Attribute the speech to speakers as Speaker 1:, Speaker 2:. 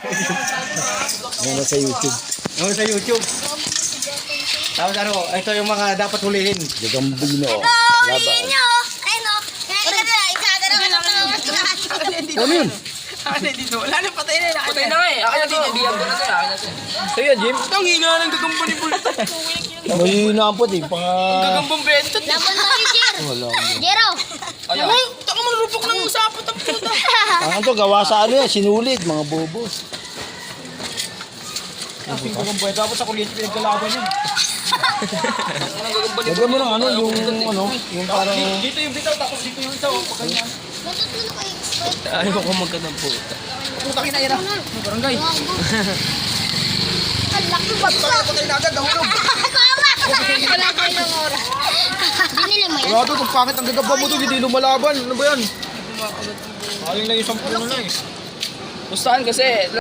Speaker 1: Mga sa YouTube.
Speaker 2: Yung sa YouTube. Tapos ano, ito yung mga dapat hulihin.
Speaker 1: Gagambino. Laban. Ano yun?
Speaker 3: Wala na, patay na.
Speaker 4: Patay na nga eh. Akin na to. Bigyan ko na to. Akin na to.
Speaker 1: Sa'yo, Jim.
Speaker 3: Ang hina ng gagamba ni Bulto.
Speaker 1: May naapot eh.
Speaker 3: Gagambang bentot.
Speaker 5: Laban tayo, Jer.
Speaker 1: Wala.
Speaker 5: Jero.
Speaker 4: Ayaw.
Speaker 3: Uy, taka mo rupok ng sapot ang puta.
Speaker 1: Ang to, gawa sa ano yan. Sinulid, mga bobos.
Speaker 2: Ang gagambay. Tapos sa kuryente pinagkalaban yun.
Speaker 1: Lagyan mo ng ano, yung parang...
Speaker 2: Dito yung bitaw, tapos dito yung isa. Pagkanya.
Speaker 4: Ayaw ko magkatang puta.
Speaker 2: Putang ina yan ah. Barangay.
Speaker 5: Ang laki ba ito?
Speaker 2: Patay na agad, nahulog.
Speaker 5: Wala kayo ng oras. Binili mo yan?
Speaker 2: Grabe, kung bakit ang gagamba mo to, hindi lumalaban. Ano ba yan? Aling lang yung 10 na eh.
Speaker 4: Gustahan kasi.